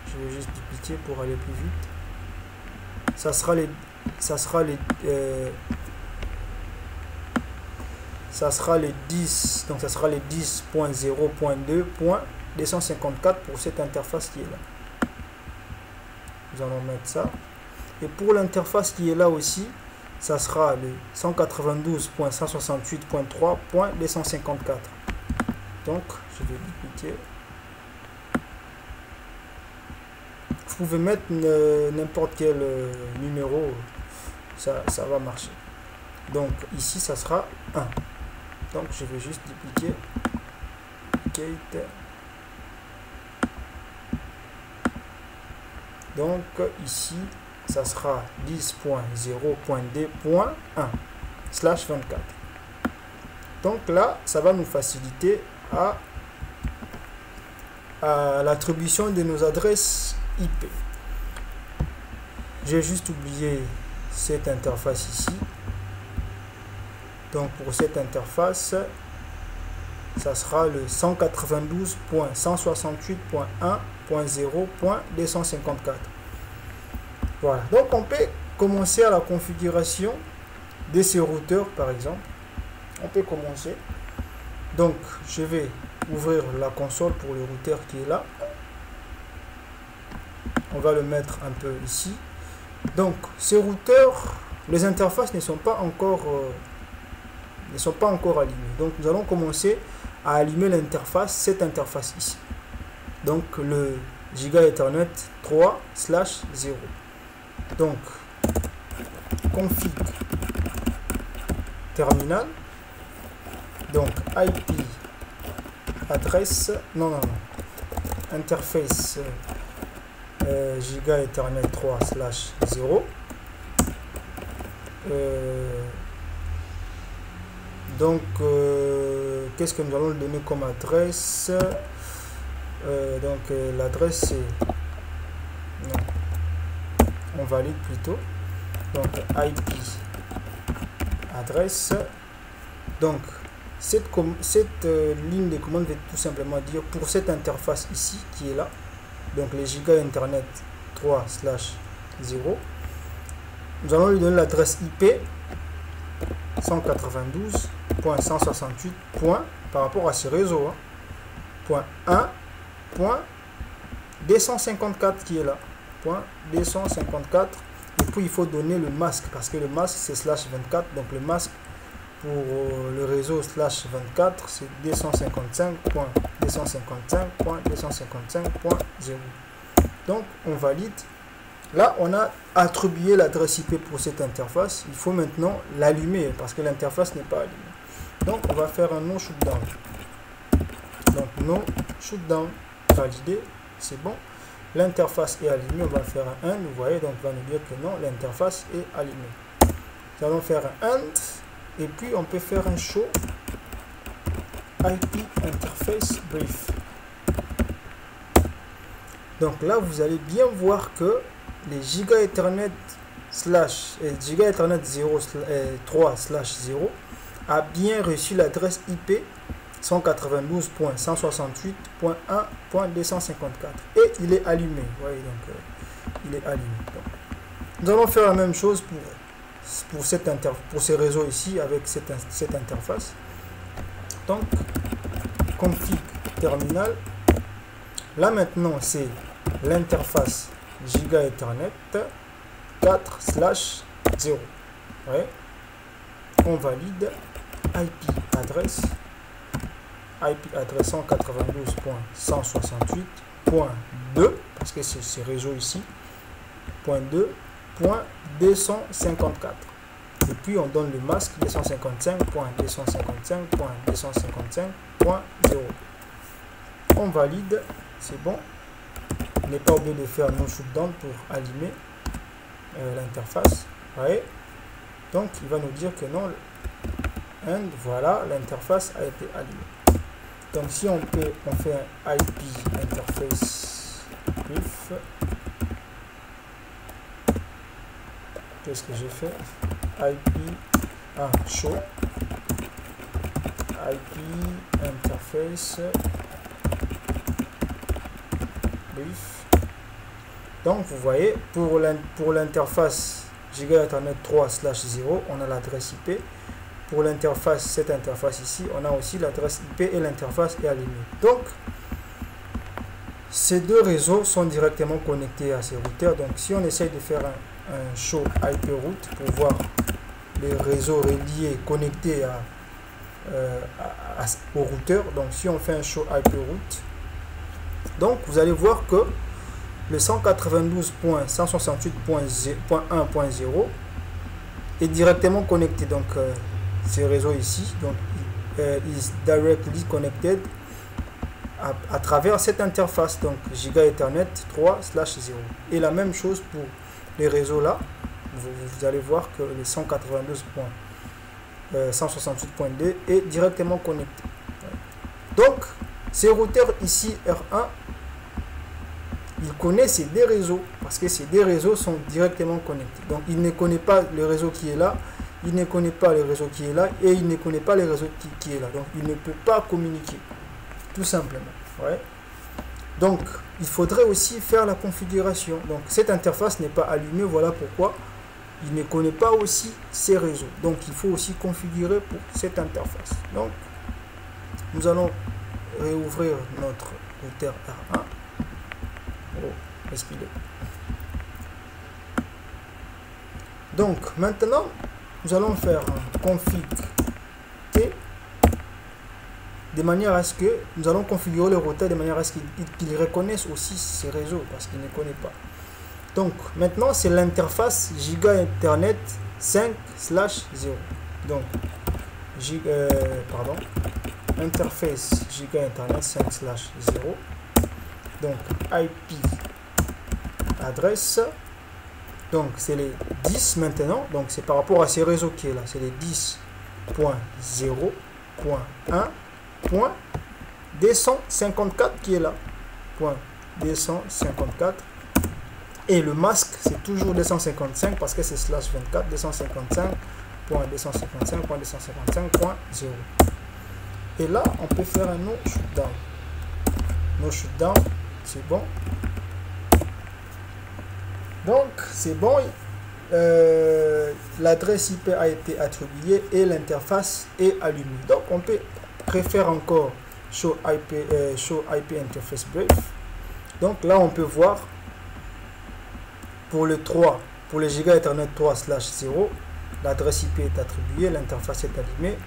je vais juste dupliquer pour aller plus vite. Ça sera les 10, donc ça sera les 10.0.2.254 pour cette interface qui est là. Nous allons mettre ça. Et pour l'interface qui est là aussi, ça sera le 192.168.3.254. Donc, je vais dupliquer. Vous pouvez mettre n'importe quel numéro, ça va marcher. Donc, ici, ça sera 1. Donc, je vais juste dupliquer. Duplicate. Donc, ici, ça sera 10.0.2.1/24. Donc là, ça va nous faciliter à l'attribution de nos adresses IP. J'ai juste oublié cette interface ici. Donc pour cette interface, ça sera le 192.168.1.0.254. Voilà, donc on peut commencer à la configuration de ces routeurs par exemple. On peut commencer. Donc je vais ouvrir la console pour le routeur qui est là. On va le mettre un peu ici. Donc ces routeurs, les interfaces ne sont pas encore allumées. Donc nous allons commencer à allumer l'interface, cette interface ici. Donc le Giga Ethernet 3/0. Donc config terminal. Donc IP adresse, interface Giga Ethernet 3/0. Donc qu'est-ce que nous allons lui donner comme adresse? Donc l'adresse c'est, on valide plutôt. Donc IP adresse. Donc cette ligne de commande veut tout simplement dire pour cette interface ici qui est là, donc les Giga Internet 3/0, nous allons lui donner l'adresse IP 192.168. Par rapport à ce réseau, point 1.254 qui est là, point 254. Et puis il faut donner le masque parce que le masque c'est /24, donc le masque pour le réseau /24 c'est 255.255.255.0. donc on valide. Là on a attribué l'adresse IP pour cette interface. Il faut maintenant l'allumer parce que l'interface n'est pas allumée. Donc on va faire un no shutdown. Donc no shutdown validé, c'est bon. L'interface est allumée, on va faire un AND, vous voyez, donc on va nous dire que non, l'interface est allumée. Nous allons faire un AND. Et puis on peut faire un show IP interface brief. Donc là vous allez bien voir que les Giga Ethernet Giga Ethernet 3/0 a bien reçu l'adresse IP 192.168.1.254 et il est allumé. Vous voyez, donc il est allumé. Donc, nous allons faire la même chose pour ces réseaux ici avec cette interface. Donc config terminal. Là maintenant c'est l'interface Giga Ethernet 4/0. Ouais. On valide IP adresse 192.168.2 parce que c'est ce réseau ici, point 2, point 254. Et puis on donne le masque 255.255.255.0. On valide, c'est bon. On n'est pas obligé de faire no shutdown pour allumer l'interface. Voyez. Donc il va nous dire que non. And voilà, l'interface a été allumée. Donc si on fait un IP interface brief, qu'est-ce que j'ai fait? IP show IP interface brief. Donc vous voyez, pour l'interface Giga Ethernet 3/0, on a l'adresse IP. Pour l'interface, cette interface ici, on a aussi l'adresse IP et l'interface est allumée. Donc ces deux réseaux sont directement connectés à ces routeurs. Donc si on essaye de faire un show IP route pour voir les réseaux reliés connectés au routeur, donc si on fait un show IP route, donc vous allez voir que le 192.168.1.0 est directement connecté. Donc ces réseaux ici, donc is directly connected à travers cette interface, donc Giga Ethernet 3/0. Et la même chose pour les réseaux là, vous allez voir que le 192.168.2 est directement connecté. Donc ces routeurs ici R1, il connaît ces deux réseaux parce que ces deux réseaux sont directement connectés. Donc il ne connaît pas le réseau qui est là, il ne connaît pas le réseau qui est là et il ne connaît pas le réseau qui est là. Donc il ne peut pas communiquer, tout simplement. Ouais. Donc il faudrait aussi faire la configuration. Donc cette interface n'est pas allumée, voilà pourquoi il ne connaît pas aussi ces réseaux. Donc il faut aussi configurer pour cette interface. Donc nous allons réouvrir notre routeur R1. Oh, respirez. Donc maintenant nous allons faire un config T de manière à ce que nous allons configurer le routeur de manière à ce qu'il reconnaisse aussi ces réseaux parce qu'il ne connaît pas. Donc maintenant c'est l'interface Giga Ethernet 5/0. Donc interface Giga Ethernet 5/0. Donc IP adresse, donc c'est les 10 maintenant, donc c'est par rapport à ces réseaux qui est là, c'est les 10.0.1.254 qui est là, .254, et le masque c'est toujours 255 parce que c'est /24, 255.255.255.0. et là on peut faire un no shutdown. No shutdown, c'est bon. Donc c'est bon, l'adresse IP a été attribuée et l'interface est allumée. Donc on peut refaire encore show IP interface brief. Donc là on peut voir pour le Giga Ethernet 3/0, l'adresse IP est attribuée, l'interface est allumée.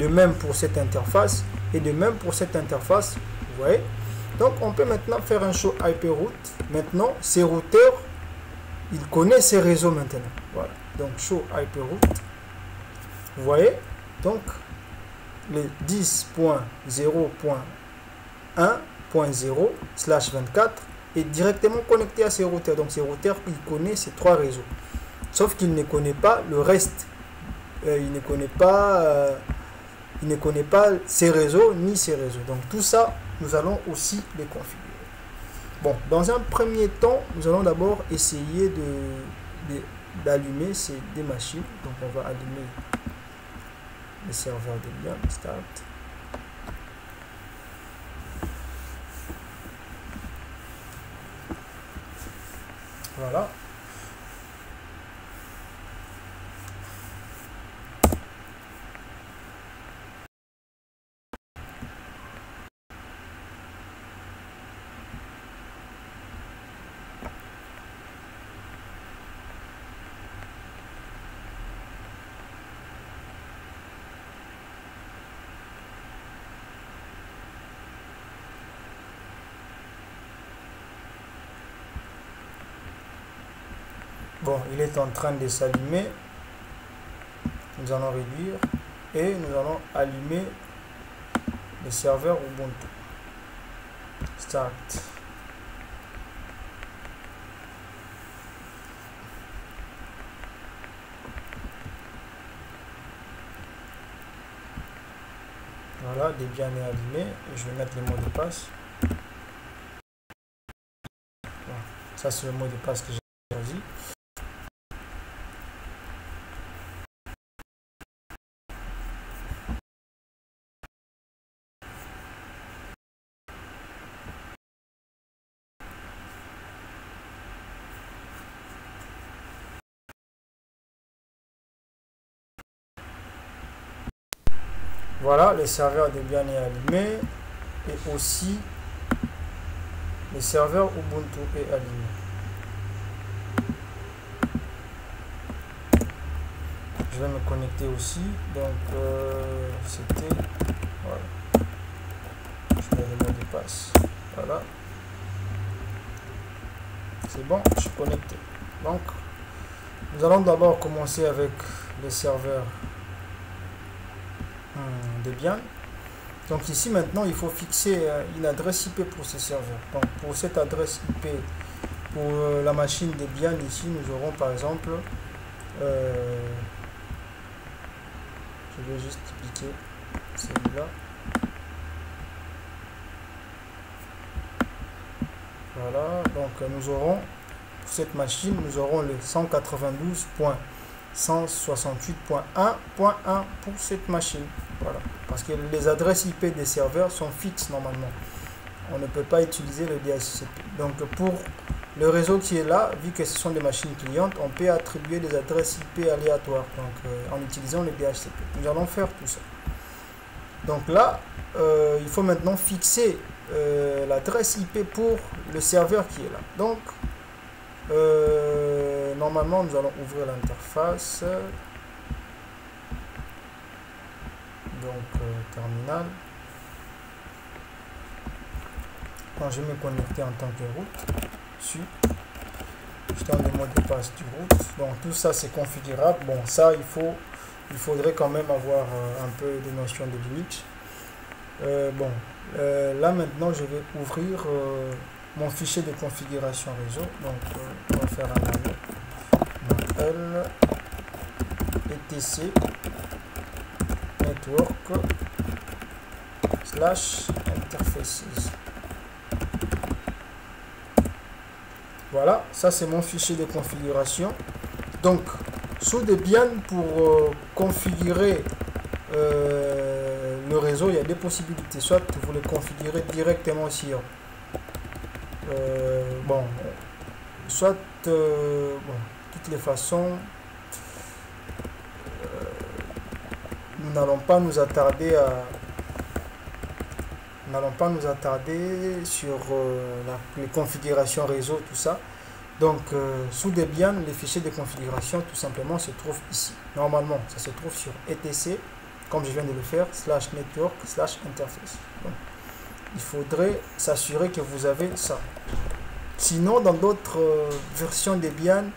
De même pour cette interface et de même pour cette interface, vous voyez. Donc on peut maintenant faire un show IP route. Maintenant ces routeurs, il connaît ces réseaux maintenant. Voilà. Donc show IP route. Vous voyez. Donc le 10.0.1.0/24 est directement connecté à ces routeurs. Donc ces routeurs, il connaît ces trois réseaux. Sauf qu'il ne connaît pas le reste. Il ne connaît pas ces réseaux ni ces réseaux. Donc tout ça, nous allons aussi les configurer. Bon, dans un premier temps, nous allons d'abord essayer d'allumer ces deux machines. Donc on va allumer le serveur Debian, start. Voilà. Bon, il est en train de s'allumer. Nous allons réduire et nous allons allumer le serveur Ubuntu. Start. Voilà, Debian est allumé et je vais mettre le mot de passe. Bon, ça c'est le mot de passe que j'ai choisi. Voilà, le serveur Debian est allumé et aussi le serveur Ubuntu est allumé. Je vais me connecter aussi, donc c'était, voilà, je mets le mot de passe, voilà, c'est bon, je suis connecté. Donc, nous allons d'abord commencer avec le serveur Debian. Donc ici maintenant il faut fixer une adresse IP pour ce serveur. Donc pour cette adresse IP pour la machine Debian, ici nous aurons par exemple je vais juste cliquer celui-là. Voilà, donc nous aurons pour cette machine nous aurons le 192.168.1.1 pour cette machine. Voilà, parce que les adresses IP des serveurs sont fixes normalement. On ne peut pas utiliser le DHCP. Donc pour le réseau qui est là, vu que ce sont des machines clientes, on peut attribuer des adresses IP aléatoires. Donc en utilisant le DHCP. Nous allons faire tout ça. Donc là, il faut maintenant fixer l'adresse IP pour le serveur qui est là. Donc normalement, nous allons ouvrir l'interface. Donc terminal. Quand je vais me connecter en tant que route, je donne le mot de passe du route. Donc tout ça c'est configurable. Bon, ça il faudrait quand même avoir un peu de notion de Linux. Bon, là maintenant je vais ouvrir mon fichier de configuration réseau. Donc on va faire un arrêt. Donc L etc network / interfaces. Voilà, ça c'est mon fichier de configuration. Donc sous Debian, pour configurer le réseau, il y a des possibilités. Soit vous le configurez directement sur bon, soit bon, de toutes les façons, nous n'allons pas nous attarder sur les configurations réseau, tout ça. Donc sous Debian, les fichiers de configuration tout simplement se trouvent ici. Normalement ça se trouve sur etc, comme je viens de le faire, /network / interface. Donc, il faudrait s'assurer que vous avez ça. Sinon dans d'autres versions Debian,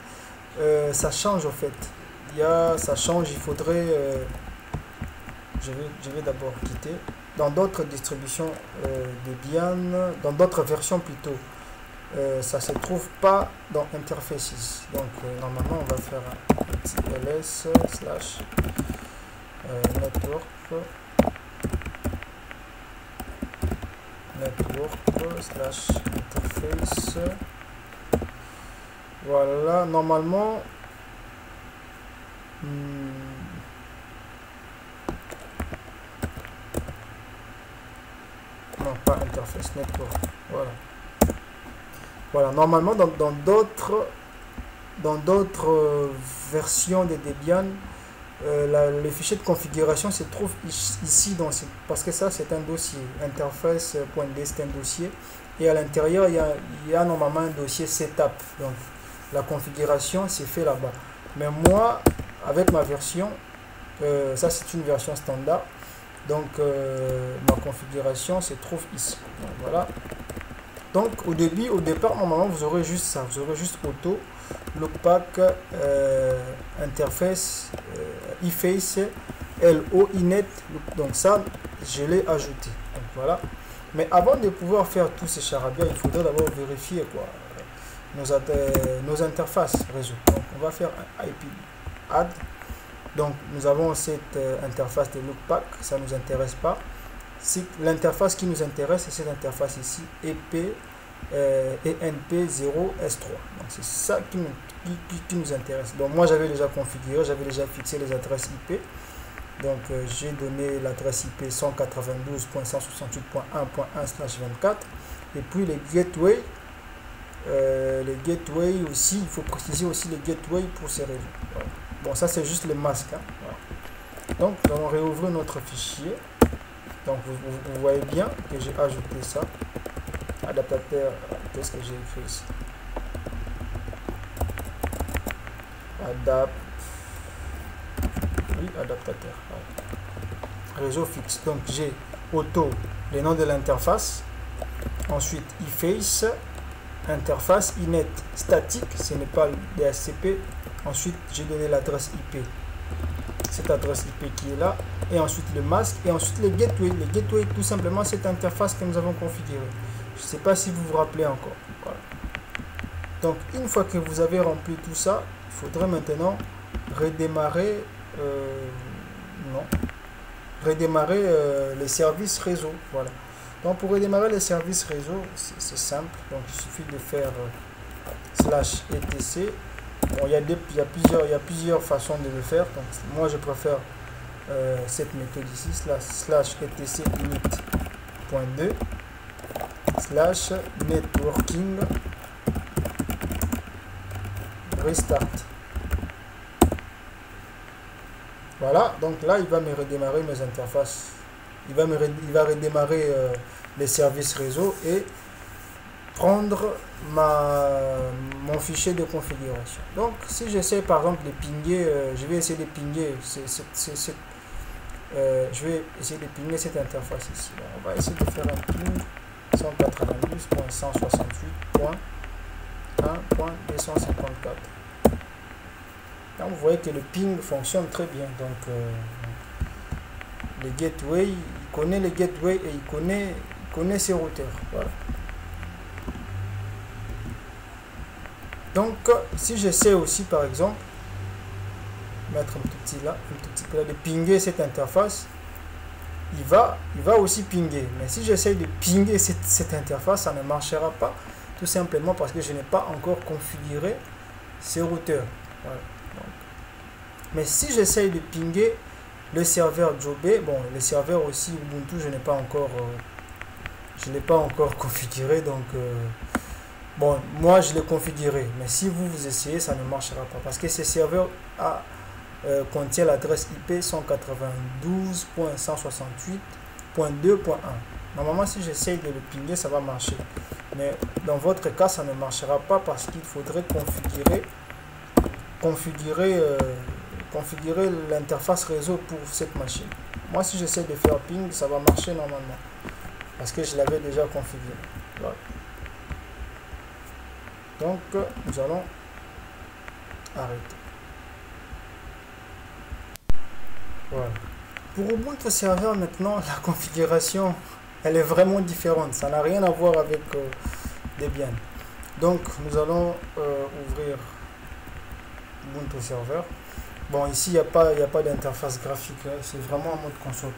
ça change en fait. Ça change, il faudrait je vais d'abord quitter. Dans d'autres distributions Debian, dans d'autres versions plutôt, ça se trouve pas dans Interfaces. Donc normalement on va faire un petit ls / network / interface. Voilà, normalement non, pas interface, network. Voilà, normalement dans d'autres versions de Debian, les fichiers de configuration se trouvent ici, parce que ça c'est un dossier, interface.d, c'est un dossier, et à l'intérieur il y a normalement un dossier setup. Donc la configuration c'est fait là-bas. Mais moi, avec ma version, ça c'est une version standard. Donc ma configuration se trouve ici. Donc, voilà. Donc au départ, normalement, vous aurez juste ça. Vous aurez juste auto, lookback, interface, eFace, LO, inet. Donc ça, je l'ai ajouté. Donc voilà. Mais avant de pouvoir faire tous ces charabia, il faudrait d'abord vérifier quoi, nos interfaces réseau. Donc on va faire un IP add. Donc nous avons cette interface de lookback, ça ne nous intéresse pas. L'interface qui nous intéresse, c'est cette interface ici, EP ENP0S3. Donc c'est ça qui nous intéresse. Donc moi j'avais déjà configuré, j'avais déjà fixé les adresses IP. Donc j'ai donné l'adresse IP 192.168.1.1/24 et puis les gateways aussi, il faut préciser aussi les gateways pour ces réseaux. Voilà. Bon, ça c'est juste le masque. Hein. Voilà. Donc nous allons réouvrir notre fichier. Donc vous voyez bien que j'ai ajouté ça. Adaptateur, qu'est-ce que j'ai écrit ici? Adaptateur. Voilà. Réseau fixe. Donc j'ai auto, le nom de l'interface. Ensuite eFace, interface inet statique, ce n'est pas le DHCP. Ensuite j'ai donné l'adresse IP, cette adresse IP qui est là, et ensuite le masque, et ensuite les gateways. Les gateways, tout simplement cette interface que nous avons configurée. Je ne sais pas si vous vous rappelez encore. Voilà. Donc une fois que vous avez rempli tout ça, il faudrait maintenant redémarrer les services réseau. Voilà. Donc pour redémarrer les services réseau, c'est simple. Donc il suffit de faire /etc. Bon, il y a plusieurs façons de le faire. Donc moi je préfère cette méthode ici, /etc init.2 /networking restart. Voilà, donc là il va me redémarrer mes interfaces. Il va redémarrer les services réseau et prendre mon fichier de configuration. Donc si j'essaie par exemple de pinguer, je vais essayer de pinguer cette interface ici. Donc, on va essayer de faire un ping 192.168.1.254. Là vous voyez que le ping fonctionne très bien. Donc les gateways, il connaît les gateways et il connaît ses routeurs. Voilà. Donc si j'essaie aussi par exemple mettre un tout petit peu là, de pinguer cette interface, il va aussi pinguer. Mais si j'essaie de pinguer cette interface, ça ne marchera pas, tout simplement parce que je n'ai pas encore configuré ces routeurs. Voilà. Donc, mais si j'essaie de pinguer le serveur Jobé, bon, le serveur aussi Ubuntu, je ne l'ai pas encore configuré. Donc bon, moi je l'ai configuré, mais si vous essayez, ça ne marchera pas parce que ce serveur contient l'adresse IP 192.168.2.1. Normalement, si j'essaye de le pinguer, ça va marcher. Mais dans votre cas, ça ne marchera pas parce qu'il faudrait configurer l'interface réseau pour cette machine. Moi, si j'essaie de faire ping, ça va marcher normalement parce que je l'avais déjà configuré. Voilà. Donc, nous allons arrêter. Voilà. Pour Ubuntu Server, maintenant, la configuration, elle est vraiment différente. Ça n'a rien à voir avec Debian. Donc, nous allons ouvrir Ubuntu Server. Bon, ici, il n'y a pas d'interface graphique. C'est vraiment en mode console.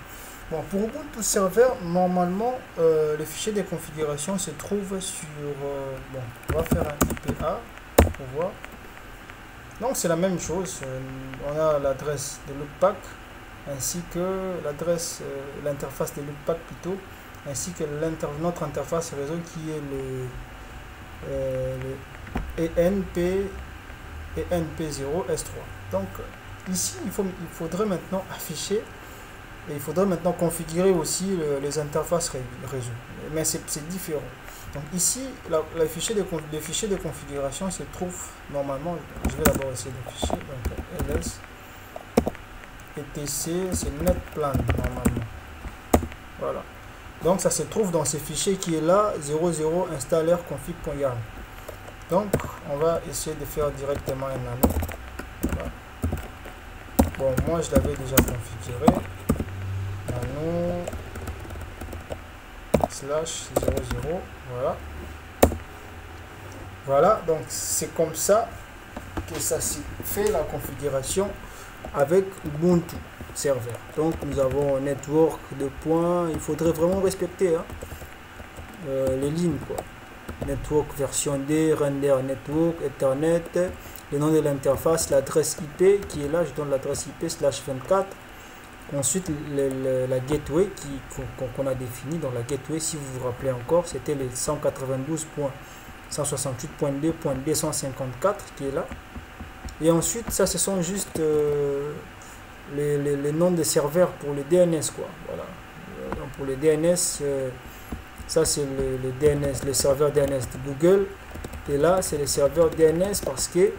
Bon, pour Ubuntu Server, normalement, le fichier de configuration se trouve sur... bon, on va faire un IPA pour voir. Donc, c'est la même chose. On a l'adresse de loopback, ainsi que l'adresse, l'interface de loopback plutôt, ainsi que notre interface réseau qui est le ENP0S3. Donc, ici, il faudrait maintenant afficher. Et il faudra maintenant configurer aussi les interfaces réseau. Mais c'est différent. Donc ici, les fichiers de configuration se trouvent normalement. Je vais d'abord essayer de fichier. Donc ls etc, c'est netplan normalement. Voilà. Donc ça se trouve dans ce fichier qui est là, 00 installer config.yarn. Donc on va essayer de faire directement un nano. Voilà. Bon, moi je l'avais déjà configuré. Nano /00. Voilà. Voilà, donc c'est comme ça que ça s'est fait la configuration avec Ubuntu serveur. Donc nous avons un network de points. Il faudrait vraiment respecter les lignes quoi. Network version D, render network, Ethernet, le nom de l'interface, l'adresse IP qui est là, je donne l'adresse IP /24. Ensuite la gateway qu'on a défini. Dans la gateway, si vous vous rappelez encore, c'était les 192.168.2.254 qui est là. Et ensuite ça ce sont juste les noms des serveurs pour le DNS quoi. Voilà. Donc pour le DNS, ça c'est le DNS, le serveur DNS de Google. Et là c'est le serveur DNS parce que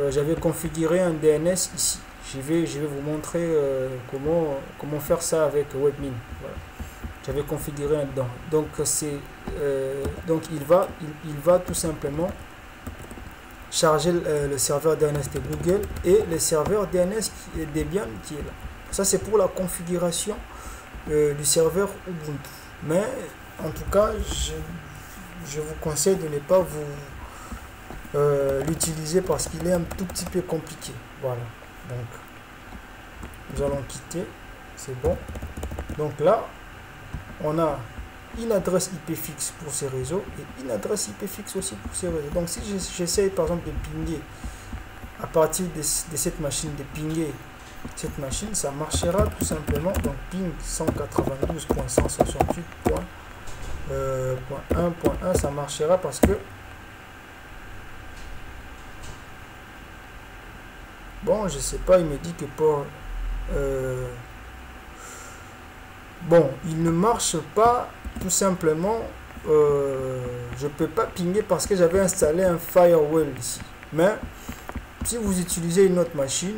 j'avais configuré un DNS ici. Je vais vous montrer comment faire ça avec Webmin. Voilà. J'avais configuré un dedans. Donc c'est donc il va tout simplement charger le serveur DNS de Google et le serveur DNS Debian qui est là. Ça c'est pour la configuration du serveur Ubuntu. Mais en tout cas, je vous conseille de ne pas vous l'utiliser parce qu'il est un tout petit peu compliqué. Voilà. Donc nous allons quitter. C'est bon. Donc là, on a une adresse IP fixe pour ces réseaux et une adresse IP fixe aussi pour ces réseaux. Donc si j'essaie par exemple de pinguer à partir de cette machine, de pinguer cette machine, ça marchera tout simplement. Donc ping 192.168.1.1, ça marchera parce que bon, je sais pas, il me dit que pour bon, il ne marche pas tout simplement. Je peux pas pinguer parce que j'avais installé un firewall ici. Mais si vous utilisez une autre machine,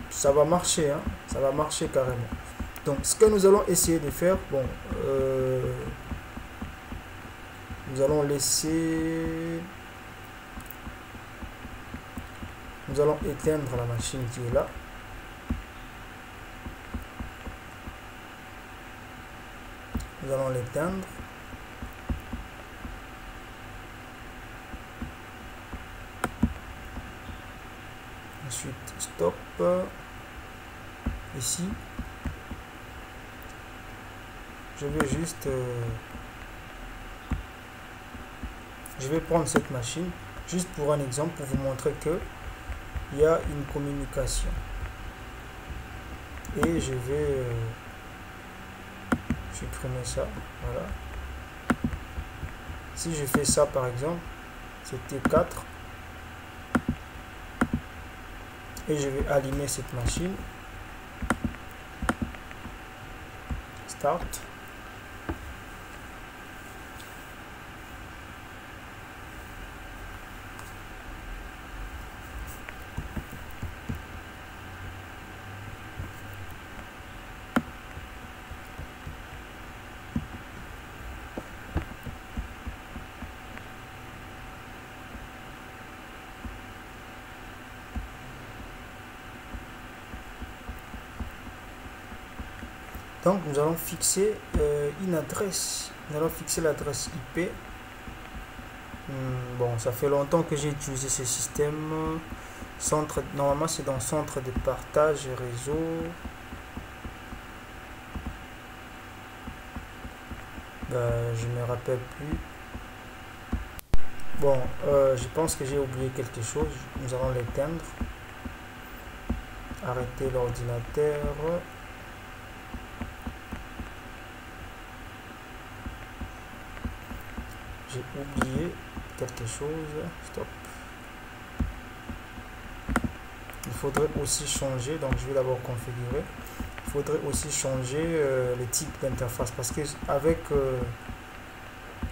ça va marcher, hein, ça va marcher carrément. Donc ce que nous allons essayer de faire, bon, nous allons éteindre la machine qui est là. Nous allons l'éteindre. Ensuite, stop. Ici. Je vais juste... je vais prendre cette machine, juste pour un exemple, pour vous montrer que il y a une communication. Et je vais... supprimer ça, voilà. Si je fais ça par exemple, c'était 4 et je vais allumer cette machine, start. Donc nous allons fixer une adresse. Nous allons fixer l'adresse IP. Bon, ça fait longtemps que j'ai utilisé ce système. Centre, normalement c'est dans centre de partage et réseau. Je ne me rappelle plus. Bon, je pense que j'ai oublié quelque chose. Nous allons l'éteindre. Arrêter l'ordinateur. J'ai oublié quelque chose. Stop. Il faudrait aussi changer. Donc je vais d'abord configurer. Il faudrait aussi changer le type d'interface. Parce que avec...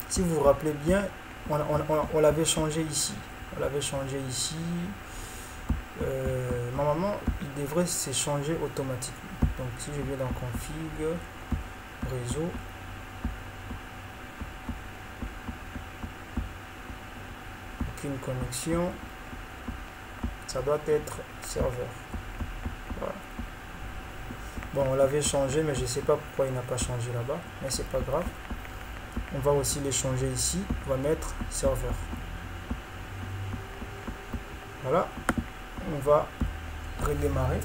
si vous vous rappelez bien, on l'avait changé ici. On l'avait changé ici. Normalement, il devrait se changer automatiquement. Donc si je viens dans config, réseau. aucune connexion. Ça doit être serveur. Voilà. Bon, on l'avait changé, mais je ne sais pas pourquoi il n'a pas changé là-bas, mais c'est pas grave. On va aussi les changer ici. On va mettre serveur. Voilà. On va redémarrer.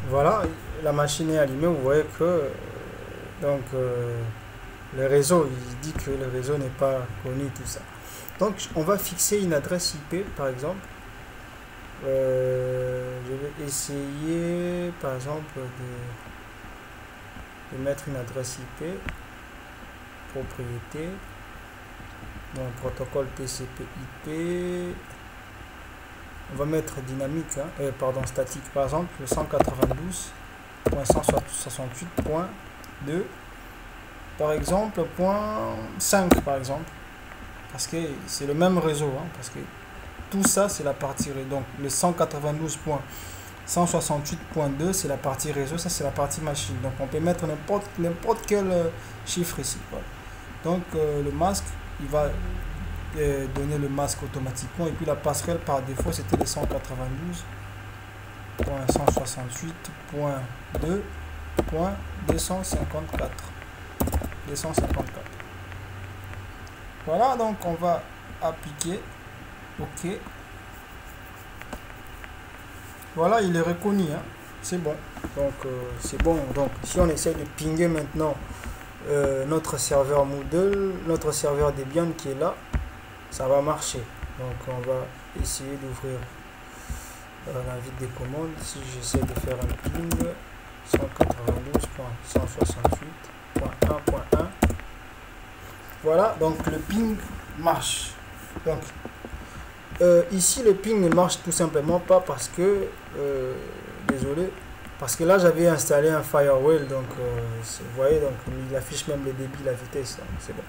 Voilà, la machine est allumée. Vous voyez que le réseau, il dit que le réseau n'est pas connu, tout ça. Donc on va fixer une adresse IP par exemple. Je vais essayer par exemple de mettre une adresse IP, propriété, donc protocole TCP/IP. On va mettre dynamique, pardon, statique, par exemple le 192.168.2, par exemple, .5 par exemple, parce que c'est le même réseau, parce que tout ça c'est la partie réseau. Donc le 192.168.2 c'est la partie réseau, ça c'est la partie machine. Donc on peut mettre n'importe quel chiffre ici. Voilà. Donc le masque, il va donner le masque automatiquement, et puis la passerelle par défaut c'était le 192.168.2.254. Voilà, donc on va appliquer OK. Voilà, il est reconnu, c'est bon. Donc c'est bon. Donc si on essaie de pinguer maintenant notre serveur Moodle, notre serveur Debian qui est là, ça va marcher. Donc on va essayer d'ouvrir l'invite des commandes. Si j'essaie de faire un ping 192.168.1.1, voilà, donc le ping marche. Donc ici le ping ne marche tout simplement pas parce que désolé, parce que là j'avais installé un firewall. Donc vous voyez, donc il affiche même le débit, la vitesse, c'est bon.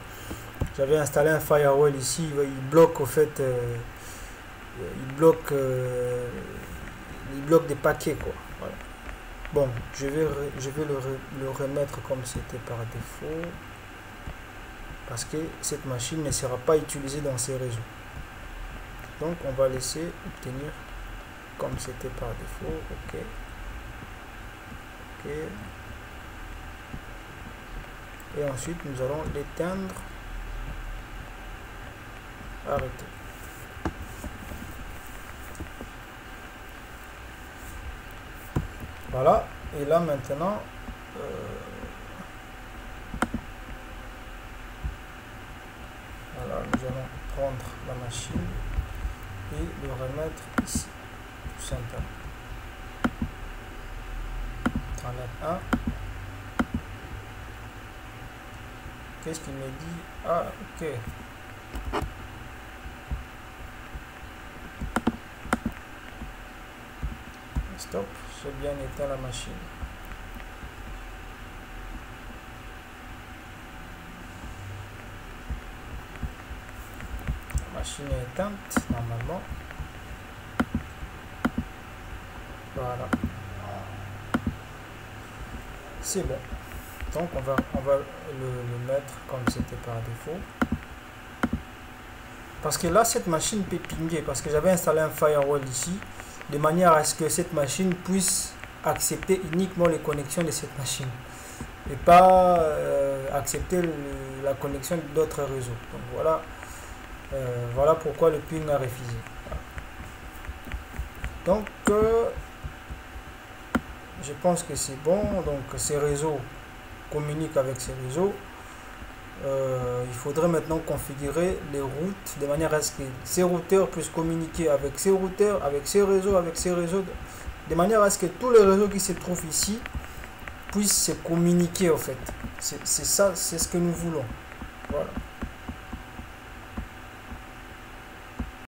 J'avais installé un firewall ici, il bloque au fait, il bloque des paquets, quoi. Voilà. Bon, je vais le remettre comme c'était par défaut, parce que cette machine ne sera pas utilisée dans ces réseaux. Donc on va laisser obtenir comme c'était par défaut. OK. OK. Et ensuite nous allons l'éteindre. Arrêter. Voilà, et là maintenant voilà, nous allons prendre la machine et le remettre ici, tout simplement. Enlève 1. Qu'est-ce qu'il me dit? Ah, OK. Stop, j'ai bien éteint la machine. La machine est éteinte normalement. Voilà. C'est bon. Donc on va le mettre comme c'était par défaut. Parce que là cette machine peut pinguer, parce que j'avais installé un firewall ici, de manière à ce que cette machine puisse accepter uniquement les connexions de cette machine et pas accepter la connexion d'autres réseaux. Donc voilà, voilà pourquoi le ping a refusé. Voilà. Donc je pense que c'est bon. Donc ces réseaux communiquent avec ces réseaux. Il faudrait maintenant configurer les routes de manière à ce que ces routeurs puissent communiquer avec ces routeurs, avec ces réseaux, de manière à ce que tous les réseaux qui se trouvent ici puissent se communiquer en fait. C'est ça, c'est ce que nous voulons. Voilà.